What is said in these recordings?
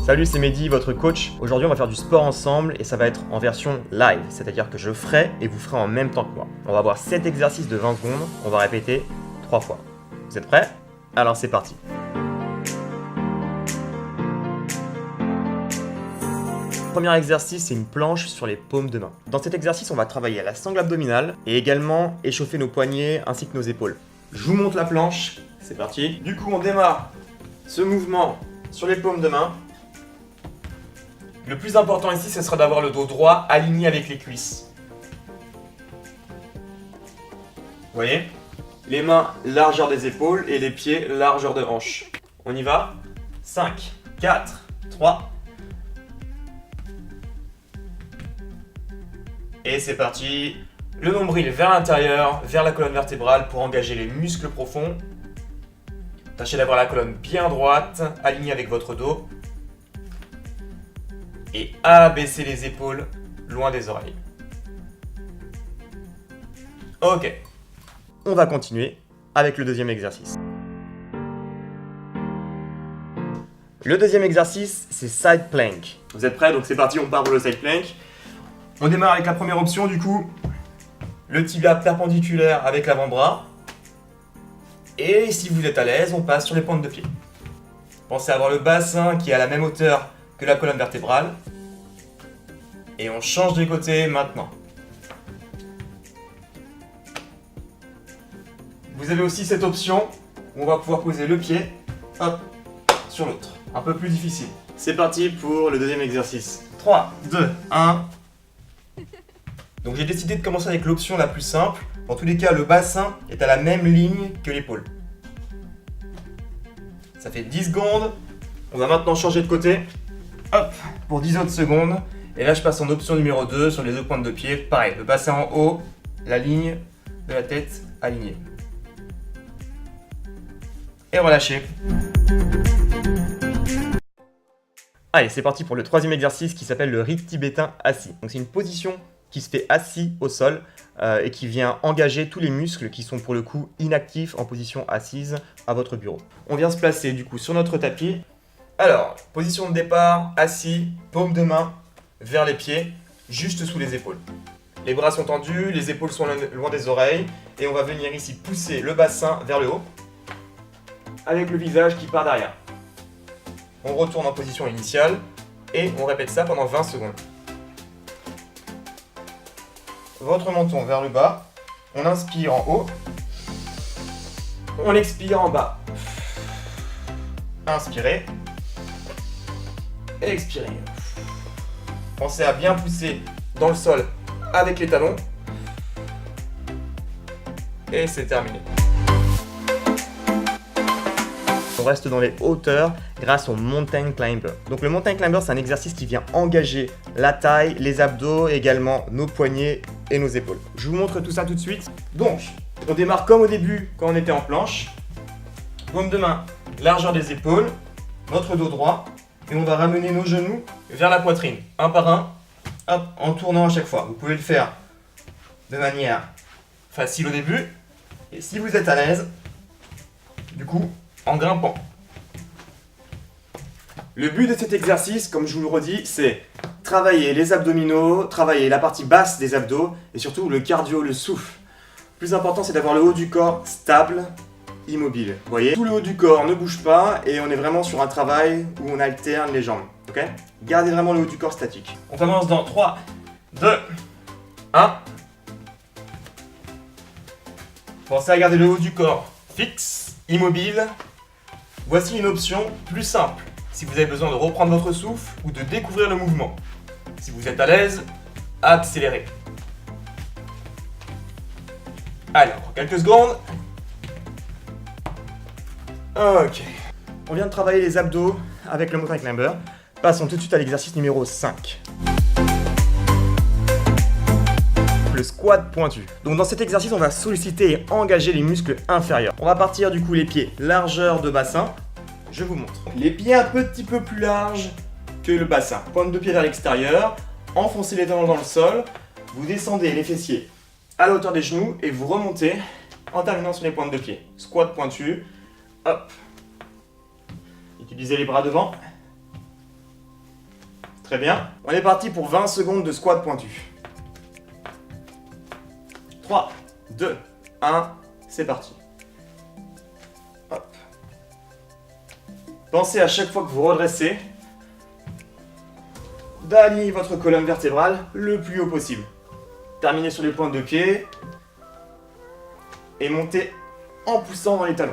Salut, c'est Mehdi, votre coach. Aujourd'hui, on va faire du sport ensemble et ça va être en version live, c'est-à-dire que je ferai et vous ferez en même temps que moi. On va avoir 7 exercices de 20 secondes, on va répéter 3 fois. Vous êtes prêts? Alors c'est parti. Premier exercice, c'est une planche sur les paumes de main. Dans cet exercice, on va travailler la sangle abdominale et également échauffer nos poignets ainsi que nos épaules. Je vous montre la planche, c'est parti. Du coup, on démarre ce mouvement sur les paumes de main. Le plus important ici, ce sera d'avoir le dos droit aligné avec les cuisses. Vous voyez? Les mains, largeur des épaules et les pieds, largeur de hanche. On y va? 5, 4, 3. Et c'est parti. Le nombril vers l'intérieur, vers la colonne vertébrale pour engager les muscles profonds. Tâchez d'avoir la colonne bien droite, alignée avec votre dos. Et abaissez les épaules loin des oreilles. Ok. On va continuer avec le deuxième exercice. Le deuxième exercice, c'est side plank. Vous êtes prêts? Donc c'est parti, on part pour le side plank. On démarre avec la première option du coup. Le tibia perpendiculaire avec l'avant-bras. Et si vous êtes à l'aise, on passe sur les pointes de pied. Pensez à avoir le bassin qui est à la même hauteur que la colonne vertébrale. Et on change de côté maintenant. Vous avez aussi cette option où on va pouvoir poser le pied, hop, sur l'autre. Un peu plus difficile. C'est parti pour le deuxième exercice. 3, 2, 1. Donc j'ai décidé de commencer avec l'option la plus simple. Dans tous les cas, le bassin est à la même ligne que l'épaule. Ça fait 10 secondes. On va maintenant changer de côté. Hop, pour 10 autres secondes. Et là, je passe en option numéro 2 sur les deux pointes de pied. Pareil, le bassin en haut, la ligne de la tête alignée. Et relâchez. Allez, c'est parti pour le troisième exercice qui s'appelle le rite tibétain assis. Donc c'est une position qui se fait assis au sol et qui vient engager tous les muscles qui sont pour le coup inactifs en position assise à votre bureau. On vient se placer du coup sur notre tapis. Alors, position de départ, assis, paume de main vers les pieds, juste sous les épaules. Les bras sont tendus, les épaules sont loin des oreilles et on va venir ici pousser le bassin vers le haut avec le visage qui part derrière. On retourne en position initiale et on répète ça pendant 20 secondes. Votre menton vers le bas, on inspire en haut, on expire en bas. Inspirez, expirez. Pensez à bien pousser dans le sol avec les talons. Et c'est terminé. On reste dans les hauteurs grâce au mountain climber. Donc le mountain climber, c'est un exercice qui vient engager la taille, les abdos, également nos poignets et nos épaules. Je vous montre tout ça tout de suite. Donc, on démarre comme au début quand on était en planche. Paume de main, largeur des épaules, notre dos droit. Et on va ramener nos genoux vers la poitrine, un par un, hop, en tournant à chaque fois. Vous pouvez le faire de manière facile au début. Et si vous êtes à l'aise, du coup, en grimpant. Le but de cet exercice, comme je vous le redis, c'est travailler les abdominaux, travailler la partie basse des abdos et surtout le cardio, le souffle. Le plus important, c'est d'avoir le haut du corps stable, immobile. Vous voyez, tout le haut du corps ne bouge pas et on est vraiment sur un travail où on alterne les jambes. Ok? Gardez vraiment le haut du corps statique. On commence dans 3, 2, 1. Pensez à garder le haut du corps fixe, immobile. Voici une option plus simple, si vous avez besoin de reprendre votre souffle ou de découvrir le mouvement. Si vous êtes à l'aise, accélérez. Allez, encore quelques secondes. Ok. On vient de travailler les abdos avec le mountain climber. Passons tout de suite à l'exercice numéro 5. Le squat pointu. Donc dans cet exercice, on va solliciter et engager les muscles inférieurs. On va partir du coup les pieds largeur de bassin. Je vous montre. Les pieds un petit peu plus larges que le bassin. Pointe de pied vers l'extérieur. Enfoncez les talons dans le sol. Vous descendez les fessiers à la hauteur des genoux et vous remontez en terminant sur les pointes de pied. Squat pointu. Hop. Utilisez les bras devant. Très bien. On est parti pour 20 secondes de squat pointu. 3, 2, 1, c'est parti. Hop. Pensez à chaque fois que vous redressez d'aligner votre colonne vertébrale le plus haut possible. Terminez sur les pointes de pied et montez en poussant dans les talons.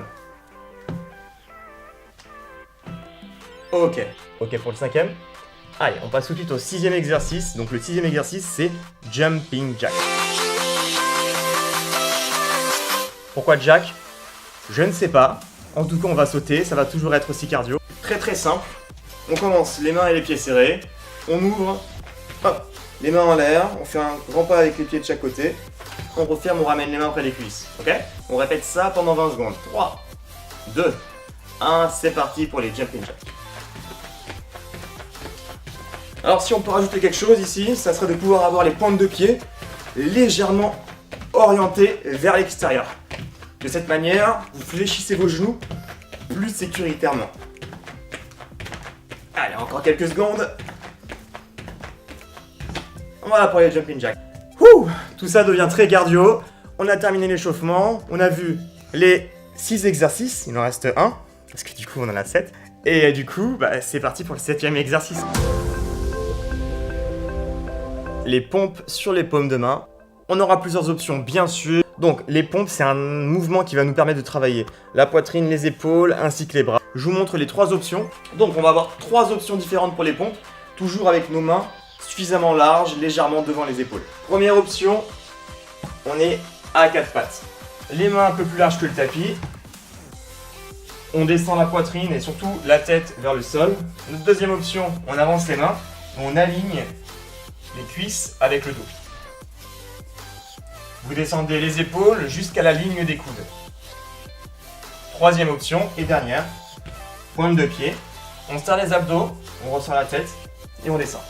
Ok pour le 5e. Allez, on passe tout de suite au 6e exercice. Donc le 6e exercice, c'est Jumping Jack. Pourquoi Jack? Je ne sais pas. En tout cas, on va sauter, ça va toujours être aussi cardio. Très simple. On commence les mains et les pieds serrés. On ouvre, hop, les mains en l'air. On fait un grand pas avec les pieds de chaque côté. On referme, on ramène les mains près des cuisses. Ok? On répète ça pendant 20 secondes. 3, 2, 1, c'est parti pour les Jumping Jack. Alors si on peut rajouter quelque chose ici, ça serait de pouvoir avoir les pointes de pied légèrement orientées vers l'extérieur. De cette manière, vous fléchissez vos genoux plus sécuritairement. Allez, encore quelques secondes. Voilà pour les Jumping Jacks. Tout ça devient très cardio. On a terminé l'échauffement. On a vu les 6 exercices. Il en reste un, parce que du coup on en a 7. Et du coup, c'est parti pour le 7e exercice. Les pompes sur les paumes de main. On aura plusieurs options, bien sûr. Donc, les pompes, c'est un mouvement qui va nous permettre de travailler la poitrine, les épaules, ainsi que les bras. Je vous montre les 3 options. Donc, on va avoir 3 options différentes pour les pompes, toujours avec nos mains suffisamment larges, légèrement devant les épaules. Première option, on est à 4 pattes. Les mains un peu plus larges que le tapis. On descend la poitrine et surtout la tête vers le sol. Notre deuxième option, on avance les mains, on aligne les cuisses avec le dos. Vous descendez les épaules jusqu'à la ligne des coudes. Troisième option et dernière, pointe de pied. On serre les abdos, on ressort la tête et on descend.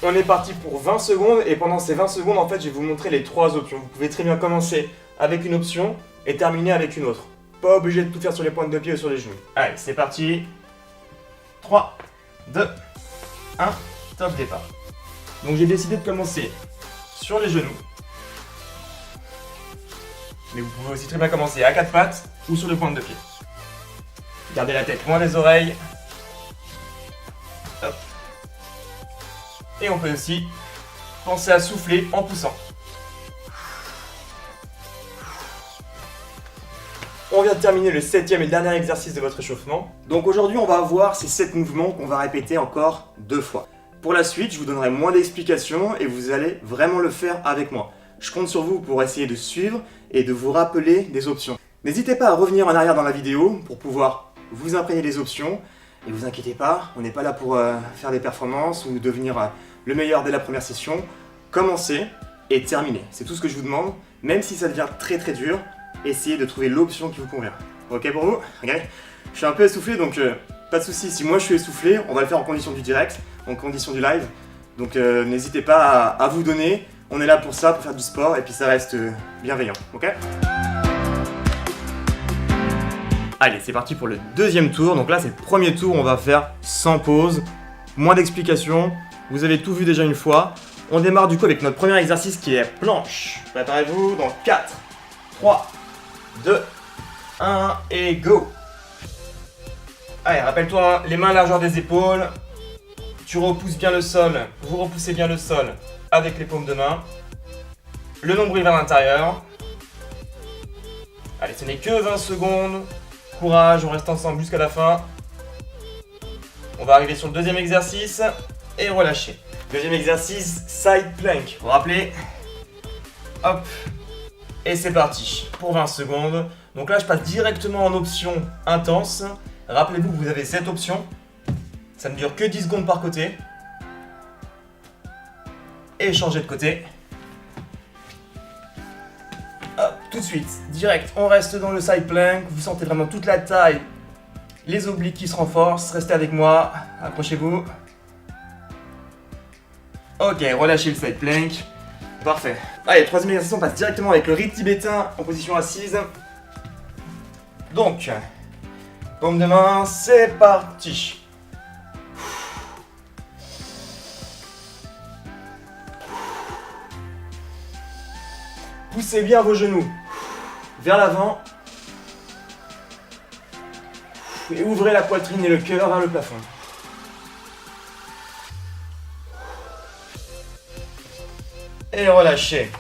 On est parti pour 20 secondes et pendant ces 20 secondes, en fait, je vais vous montrer les 3 options. Vous pouvez très bien commencer avec une option et terminer avec une autre. Pas obligé de tout faire sur les pointes de pied ou sur les genoux. Allez, c'est parti. 3, 2, 1, top départ. Donc j'ai décidé de commencer sur les genoux. Mais vous pouvez aussi très bien commencer à 4 pattes ou sur les pointes de pied. Gardez la tête loin des oreilles. Hop. Et on peut aussi penser à souffler en poussant. On vient de terminer le 7e et dernier exercice de votre échauffement. Donc aujourd'hui, on va avoir ces 7 mouvements qu'on va répéter encore 2 fois. Pour la suite, je vous donnerai moins d'explications et vous allez vraiment le faire avec moi. Je compte sur vous pour essayer de suivre et de vous rappeler des options. N'hésitez pas à revenir en arrière dans la vidéo pour pouvoir vous imprégner des options. Et vous inquiétez pas, on n'est pas là pour faire des performances ou devenir le meilleur dès la première session. Commencez et terminez. C'est tout ce que je vous demande. Même si ça devient très dur, essayez de trouver l'option qui vous convient. Ok pour vous? Regardez, je suis un peu essoufflé donc pas de soucis. Si moi je suis essoufflé, on va le faire en condition du direct, en condition du live. Donc n'hésitez pas à vous donner. On est là pour ça, pour faire du sport et puis ça reste bienveillant. Ok? Allez, c'est parti pour le deuxième tour. Donc là, c'est le premier tour, on va faire sans pause, moins d'explications. Vous avez tout vu déjà une fois. On démarre du coup avec notre premier exercice qui est planche. Préparez-vous dans 4, 3, 2, 1 et go. Allez, rappelle-toi, les mains à la largeur des épaules. Tu repousses bien le sol, vous repoussez bien le sol avec les paumes de main. Le nombril vers l'intérieur. Allez, ce n'est que 20 secondes. Courage, on reste ensemble jusqu'à la fin. On va arriver sur le deuxième exercice et relâcher. Deuxième exercice, side plank. Vous vous rappelez? Hop. Et c'est parti pour 20 secondes. Donc là, je passe directement en option intense. Rappelez-vous que vous avez cette option. Ça ne dure que 10 secondes par côté. Et changez de côté. Hop, tout de suite, direct, on reste dans le side plank. Vous sentez vraiment toute la taille, les obliques qui se renforcent. Restez avec moi, accrochez-vous. Ok, relâchez le side plank. Parfait. Allez, troisième exercice, on passe directement avec le riz tibétain en position assise. Donc, paume de main, c'est parti. Poussez bien vos genoux vers l'avant. Et ouvrez la poitrine et le cœur vers le plafond. Et relâchez.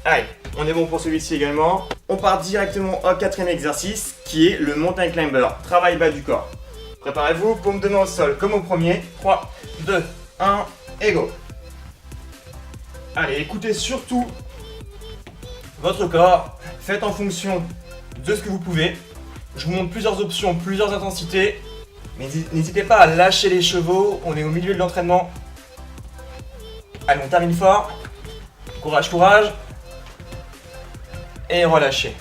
Allez, on est bon pour celui-ci également. On part directement au quatrième exercice qui est le mountain climber. Travail bas du corps. Préparez-vous, paume de main au sol comme au premier. 3, 2, 1 et go. Allez, écoutez surtout votre corps. Faites en fonction de ce que vous pouvez. Je vous montre plusieurs options, plusieurs intensités. Mais n'hésitez pas à lâcher les chevaux. On est au milieu de l'entraînement. Allez, on termine fort. Courage, courage. Et relâchez.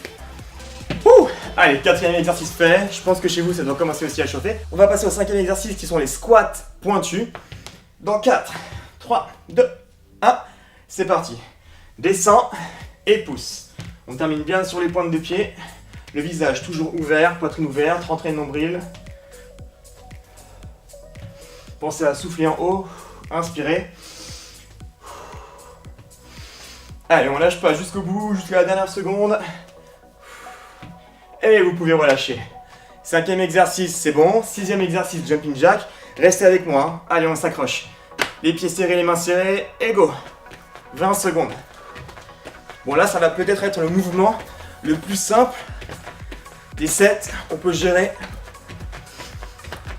Ouh. Allez, quatrième exercice fait. Je pense que chez vous, ça doit commencer aussi à chauffer. On va passer au cinquième exercice qui sont les squats pointus. Dans 4, 3, 2, 1. C'est parti. Descends et pousse. On termine bien sur les pointes de pied. Le visage toujours ouvert, poitrine ouverte, rentrée de nombril. Pensez à souffler en haut. Inspirez. Allez, on lâche pas jusqu'au bout, jusqu'à la dernière seconde. Et vous pouvez relâcher. Cinquième exercice, c'est bon. Sixième exercice, jumping jack. Restez avec moi. Allez, on s'accroche. Les pieds serrés, les mains serrées. Et go. 20 secondes. Bon, là, ça va peut-être être le mouvement le plus simple des 7. On peut gérer.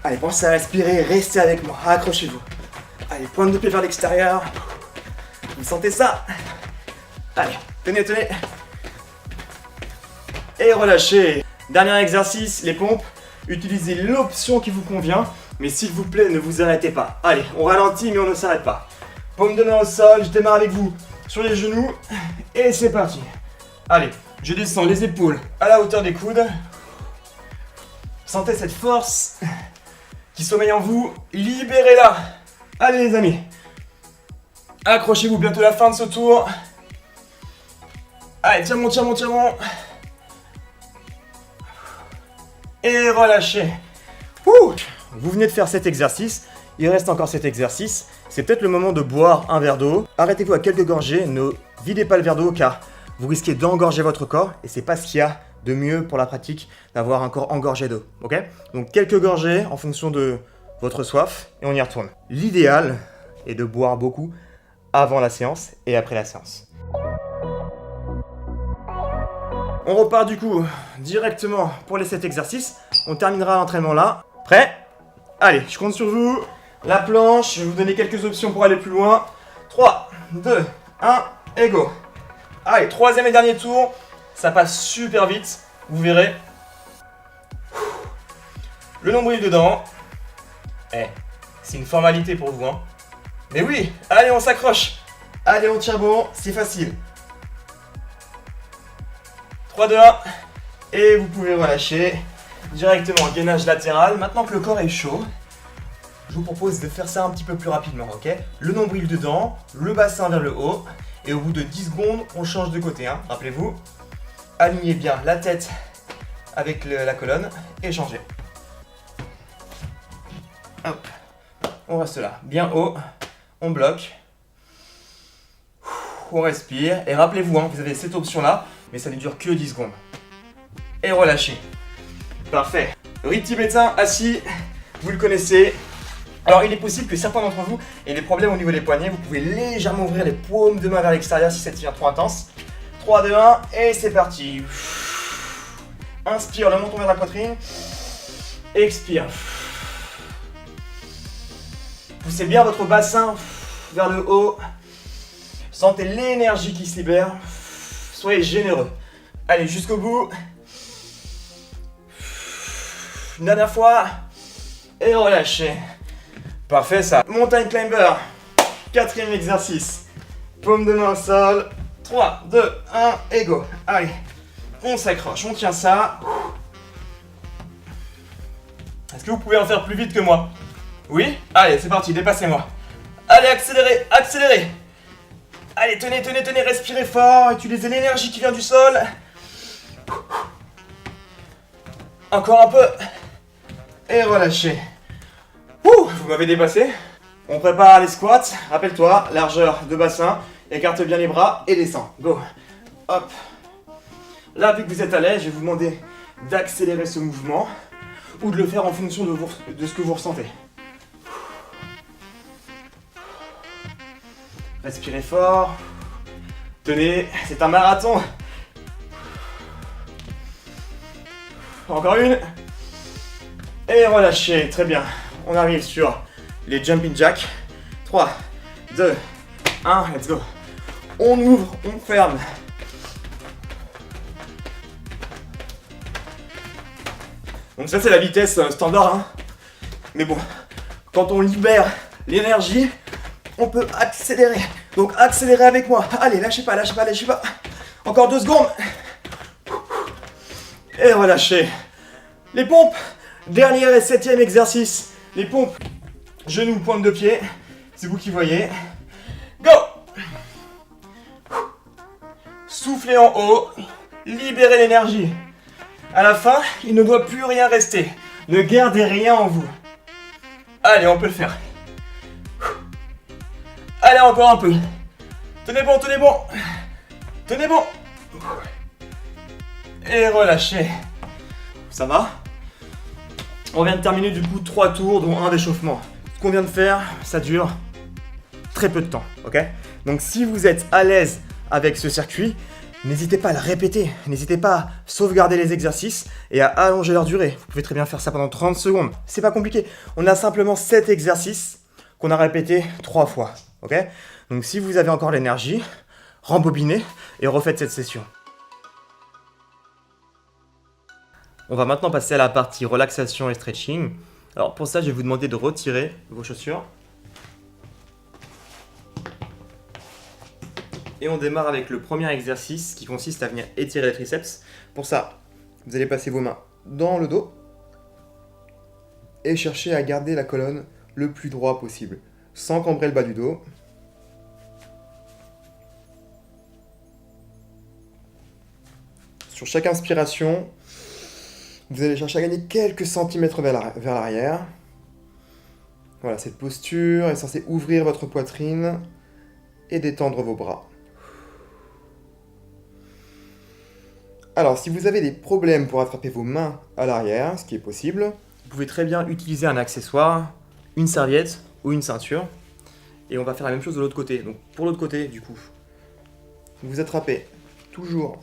Allez, pensez à respirer. Restez avec moi. Accrochez-vous. Allez, pointe de pied vers l'extérieur. Vous sentez ça? Allez, tenez, tenez. Et relâchez. Dernier exercice, les pompes. Utilisez l'option qui vous convient. Mais s'il vous plaît, ne vous arrêtez pas. Allez, on ralentit, mais on ne s'arrête pas. Paume de main au sol, je démarre avec vous sur les genoux. Et c'est parti. Allez, je descends les épaules à la hauteur des coudes. Sentez cette force qui sommeille en vous. Libérez-la. Allez les amis. Accrochez-vous, bientôt la fin de ce tour. Allez, tiens-moi, tiens-moi, tiens-moi. Et relâchez. Ouh. Vous venez de faire cet exercice. Il reste encore cet exercice. C'est peut-être le moment de boire un verre d'eau. Arrêtez-vous à quelques gorgées. Ne videz pas le verre d'eau car vous risquez d'engorger votre corps. Et c'est pas ce qu'il y a de mieux pour la pratique d'avoir un corps engorgé d'eau. Ok? Donc quelques gorgées en fonction de votre soif. Et on y retourne. L'idéal est de boire beaucoup avant la séance et après la séance. On repart du coup directement pour les 7 exercices. On terminera l'entraînement là. Prêt? Allez, je compte sur vous. La planche, je vais vous donner quelques options pour aller plus loin. 3, 2, 1 et go. Allez, troisième et dernier tour. Ça passe super vite, vous verrez. Le nombril dedans. C'est une formalité pour vous, hein. Mais oui, allez, on s'accroche. Allez, on tient bon, c'est facile. 3, 2, 1. Et vous pouvez relâcher. Directement, gainage latéral. Maintenant que le corps est chaud, je vous propose de faire ça un petit peu plus rapidement, ok? Le nombril dedans, le bassin vers le haut. Et au bout de 10 secondes, on change de côté, hein. Rappelez-vous. Alignez bien la tête avec la colonne et changez. Hop. On reste là, bien haut. On bloque. On respire. Et rappelez-vous, hein, vous avez cette option-là, mais ça ne dure que 10 secondes. Et relâchez. Parfait. Riz tibétain assis, vous le connaissez. Alors il est possible que certains d'entre vous aient des problèmes au niveau des poignets. Vous pouvez légèrement ouvrir les paumes de main vers l'extérieur si ça devient trop intense. 3, 2, 1 et c'est parti. Inspire, le menton vers la poitrine. Expire. Poussez bien votre bassin vers le haut. Sentez l'énergie qui se libère. Soyez généreux. Allez jusqu'au bout. Une dernière fois. Et relâchez. Parfait ça. Mountain climber. Quatrième exercice. Paume de main au sol. 3, 2, 1 et go. Allez. On s'accroche. On tient ça. Est-ce que vous pouvez en faire plus vite que moi? Oui? Allez, c'est parti. Dépassez-moi. Allez, accélérez. Accélérez. Allez, tenez, tenez, tenez. Respirez fort. Utilisez l'énergie qui vient du sol. Encore un peu. Et relâchez. Vous m'avez dépassé. On prépare les squats. Rappelle-toi, largeur de bassin. Écarte bien les bras et descends. Go. Hop. Là, vu que vous êtes à l'aise, je vais vous demander d'accélérer ce mouvement ou de le faire en fonction de ce que vous ressentez. Respirez fort. Tenez, c'est un marathon. Encore une. Et relâchez, très bien. On arrive sur les jumping jacks. 3, 2, 1, let's go. On ouvre, on ferme. Donc ça c'est la vitesse standard, hein. Mais bon, quand on libère l'énergie, on peut accélérer. Donc accélérez avec moi. Allez, lâchez pas, lâchez pas, lâchez pas. Encore 2 secondes. Et relâchez. Les pompes. Dernier et 7e exercice. Les pompes. Genoux, pointe de pied. C'est vous qui voyez. Go. Soufflez en haut. Libérez l'énergie. À la fin, il ne doit plus rien rester. Ne gardez rien en vous. Allez, on peut le faire. Allez, encore un peu. Tenez bon, tenez bon. Tenez bon. Et relâchez. Ça va? On vient de terminer du coup 3 tours, dont un d'échauffement. Ce qu'on vient de faire, ça dure très peu de temps, ok? Donc si vous êtes à l'aise avec ce circuit, n'hésitez pas à le répéter. N'hésitez pas à sauvegarder les exercices et à allonger leur durée. Vous pouvez très bien faire ça pendant 30 secondes. C'est pas compliqué. On a simplement 7 exercices qu'on a répétés 3 fois, ok? Donc si vous avez encore l'énergie, rembobinez et refaites cette session. On va maintenant passer à la partie relaxation et stretching. Alors pour ça, je vais vous demander de retirer vos chaussures. Et on démarre avec le premier exercice qui consiste à venir étirer les triceps. Pour ça, vous allez passer vos mains dans le dos et chercher à garder la colonne le plus droit possible, sans cambrer le bas du dos. Sur chaque inspiration, vous allez chercher à gagner quelques centimètres vers l'arrière. Voilà, cette posture est censée ouvrir votre poitrine et détendre vos bras. Alors, si vous avez des problèmes pour attraper vos mains à l'arrière, ce qui est possible, vous pouvez très bien utiliser un accessoire, une serviette ou une ceinture. Et on va faire la même chose de l'autre côté. Donc, pour l'autre côté, du coup, vous attrapez toujours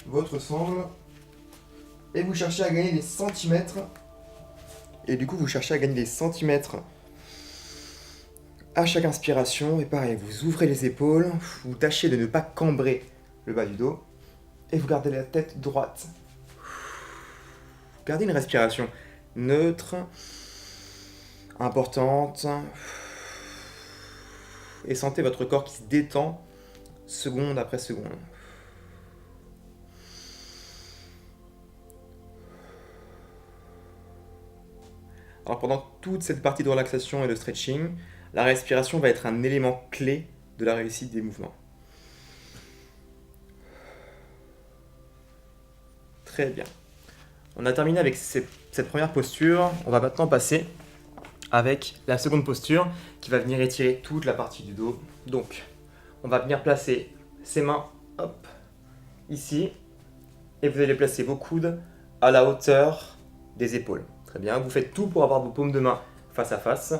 votre sangle et vous cherchez à gagner des centimètres. Et du coup, vous cherchez à gagner des centimètres à chaque inspiration. Et pareil, vous ouvrez les épaules, vous tâchez de ne pas cambrer le bas du dos et vous gardez la tête droite. Gardez une respiration neutre, importante, et sentez votre corps qui se détend seconde après seconde. Alors pendant toute cette partie de relaxation et de stretching, la respiration va être un élément clé de la réussite des mouvements. Très bien. On a terminé avec cette première posture. On va maintenant passer avec la seconde posture qui va venir étirer toute la partie du dos. Donc, on va venir placer ses mains, hop, ici, et vous allez placer vos coudes à la hauteur des épaules. Très bien, vous faites tout pour avoir vos paumes de main face à face.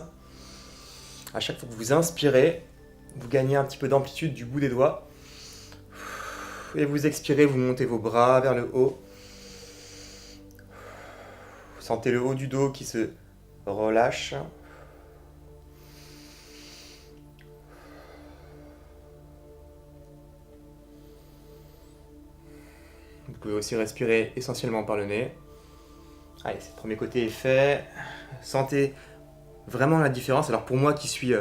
À chaque fois que vous inspirez, vous gagnez un petit peu d'amplitude du bout des doigts. Et vous expirez, vous montez vos bras vers le haut. Vous sentez le haut du dos qui se relâche. Vous pouvez aussi respirer essentiellement par le nez. Allez, ce premier côté est fait. Sentez vraiment la différence. Alors pour moi qui suis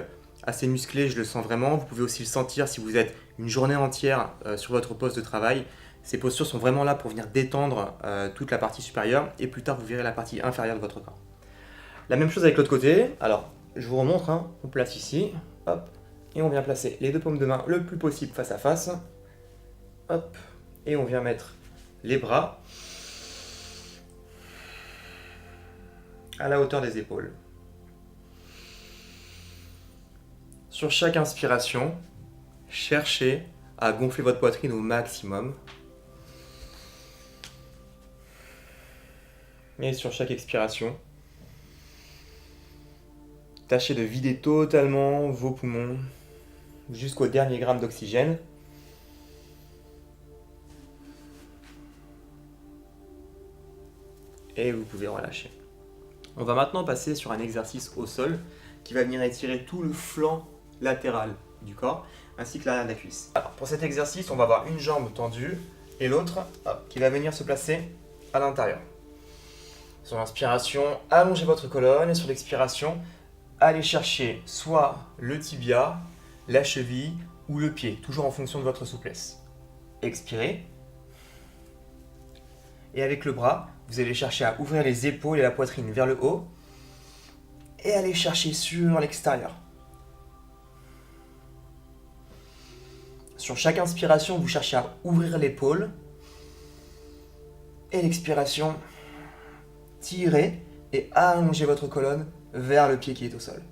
assez musclé, je le sens vraiment. Vous pouvez aussi le sentir si vous êtes une journée entière sur votre poste de travail. Ces postures sont vraiment là pour venir détendre toute la partie supérieure et plus tard vous verrez la partie inférieure de votre corps. La même chose avec l'autre côté. Alors je vous remontre, hein. On place ici, hop, et on vient placer les deux paumes de main le plus possible face à face. Hop, et on vient mettre les bras à la hauteur des épaules. Sur chaque inspiration, cherchez à gonfler votre poitrine au maximum. Et sur chaque expiration, tâchez de vider totalement vos poumons jusqu'au dernier gramme d'oxygène. Et vous pouvez relâcher. On va maintenant passer sur un exercice au sol qui va venir étirer tout le flanc latéral du corps ainsi que l'arrière de la cuisse. Alors, pour cet exercice, on va avoir une jambe tendue et l'autre qui va venir se placer à l'intérieur. Sur l'inspiration, allongez votre colonne et sur l'expiration, allez chercher soit le tibia, la cheville ou le pied, toujours en fonction de votre souplesse. Expirez. Et avec le bras, vous allez chercher à ouvrir les épaules et la poitrine vers le haut et aller chercher sur l'extérieur. Sur chaque inspiration, vous cherchez à ouvrir l'épaule et l'expiration, tirez et allongez votre colonne vers le pied qui est au sol.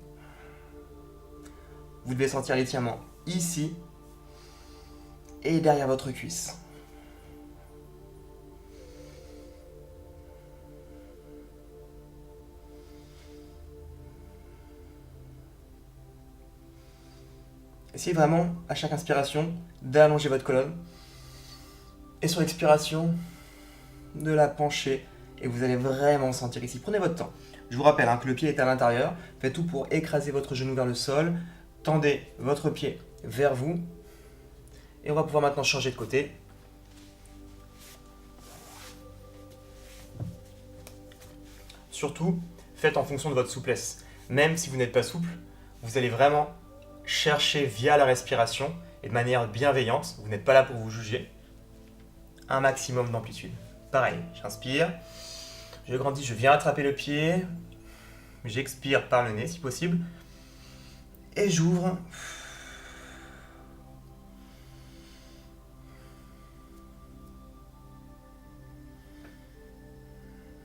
Vous devez sentir l'étirement ici et derrière votre cuisse. Essayez vraiment, à chaque inspiration, d'allonger votre colonne. Et sur l'expiration, de la pencher. Et vous allez vraiment sentir ici. Prenez votre temps. Je vous rappelle que le pied est à l'intérieur. Faites tout pour écraser votre genou vers le sol. Tendez votre pied vers vous. Et on va pouvoir maintenant changer de côté. Surtout, faites en fonction de votre souplesse. Même si vous n'êtes pas souple, vous allez vraiment chercher via la respiration et de manière bienveillante, vous n'êtes pas là pour vous juger, un maximum d'amplitude. Pareil, j'inspire, je grandis, je viens attraper le pied, j'expire par le nez si possible, et j'ouvre.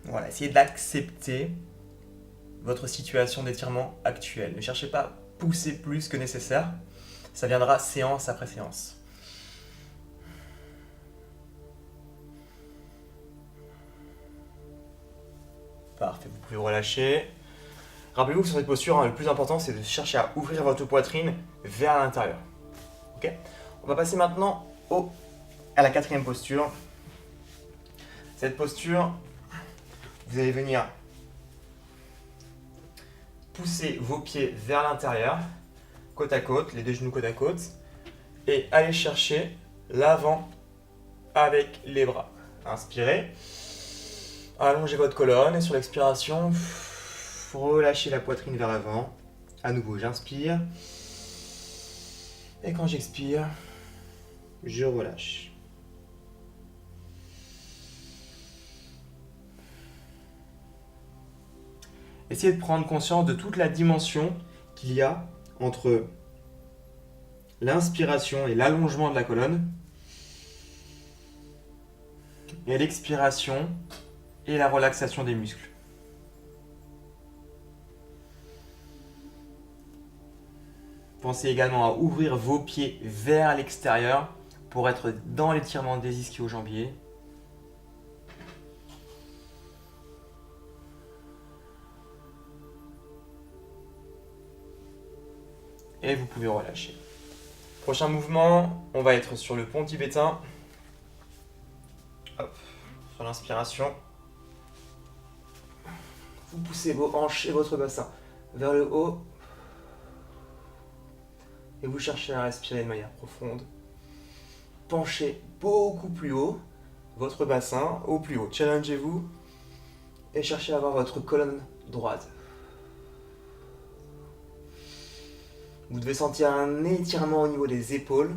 Voilà, essayez d'accepter votre situation d'étirement actuelle. Ne cherchez pas à pousser plus que nécessaire. Ça viendra séance après séance. Parfait, vous pouvez relâcher. Rappelez-vous que sur cette posture, le plus important, c'est de chercher à ouvrir votre poitrine vers l'intérieur. Ok ? On va passer maintenant à la quatrième posture. Cette posture, vous allez venir pousser vos pieds vers l'intérieur, côte à côte, les deux genoux côte à côte, et allez chercher l'avant avec les bras. Inspirez, allongez votre colonne et sur l'expiration, relâchez la poitrine vers l'avant. À nouveau, j'inspire et quand j'expire, je relâche. Essayez de prendre conscience de toute la dimension qu'il y a entre l'inspiration et l'allongement de la colonne et l'expiration et la relaxation des muscles. Pensez également à ouvrir vos pieds vers l'extérieur pour être dans l'étirement des ischio-jambiers. Et vous pouvez relâcher. Prochain mouvement, on va être sur le pont tibétain. Hop, sur l'inspiration. Vous poussez vos hanches et votre bassin vers le haut. Et vous cherchez à respirer de manière profonde. Penchez beaucoup plus haut votre bassin, au plus haut. Challengez-vous et cherchez à avoir votre colonne droite. Vous devez sentir un étirement au niveau des épaules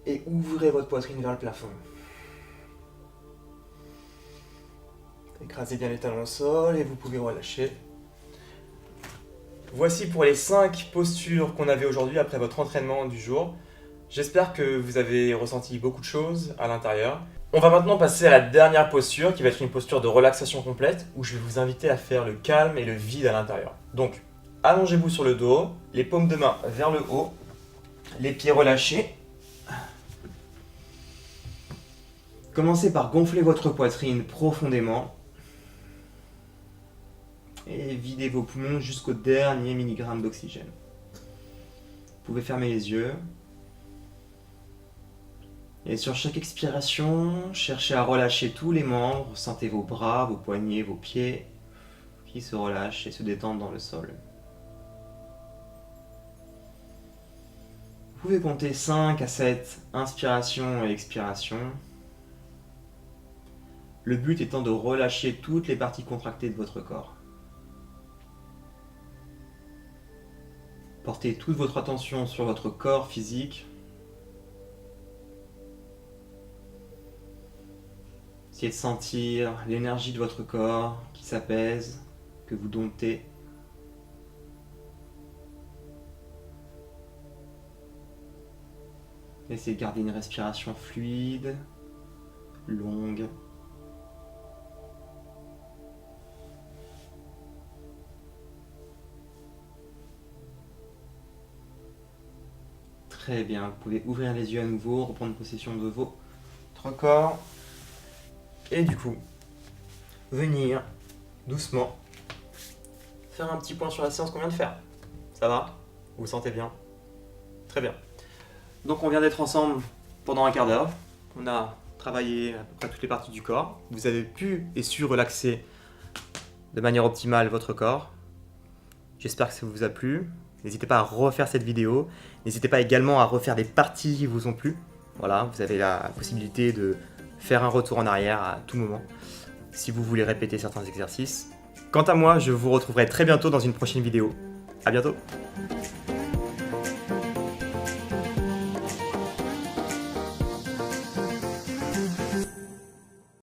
et ouvrez votre poitrine vers le plafond. Écrasez bien les talons au sol et vous pouvez relâcher. Voici pour les 5 postures qu'on avait aujourd'hui après votre entraînement du jour. J'espère que vous avez ressenti beaucoup de choses à l'intérieur. On va maintenant passer à la dernière posture qui va être une posture de relaxation complète où je vais vous inviter à faire le calme et le vide à l'intérieur. Donc, allongez-vous sur le dos, les paumes de main vers le haut Les pieds relâchés. Commencez par gonfler votre poitrine profondément. Et videz vos poumons jusqu'au dernier milligramme d'oxygène. Vous pouvez fermer les yeux. Et sur chaque expiration, cherchez à relâcher tous les membres. Sentez vos bras, vos poignets, vos pieds qui se relâchent et se détendent dans le sol. Vous pouvez compter 5 à 7 inspirations et expirations. Le but étant de relâcher toutes les parties contractées de votre corps. Portez toute votre attention sur votre corps physique. Essayez de sentir l'énergie de votre corps qui s'apaise, que vous domptez. Essayez de garder une respiration fluide, longue. Très bien, vous pouvez ouvrir les yeux à nouveau, reprendre possession de votre corps. Et du coup, venir doucement faire un petit point sur la séance qu'on vient de faire. Ça va? Vous vous sentez bien? Très bien. Donc on vient d'être ensemble pendant un quart d'heure. On a travaillé à peu près toutes les parties du corps. Vous avez pu et su relaxer de manière optimale votre corps. J'espère que ça vous a plu. N'hésitez pas à refaire cette vidéo. N'hésitez pas également à refaire des parties qui vous ont plu. Voilà, vous avez la possibilité de faire un retour en arrière à tout moment si vous voulez répéter certains exercices. Quant à moi, je vous retrouverai très bientôt dans une prochaine vidéo. À bientôt!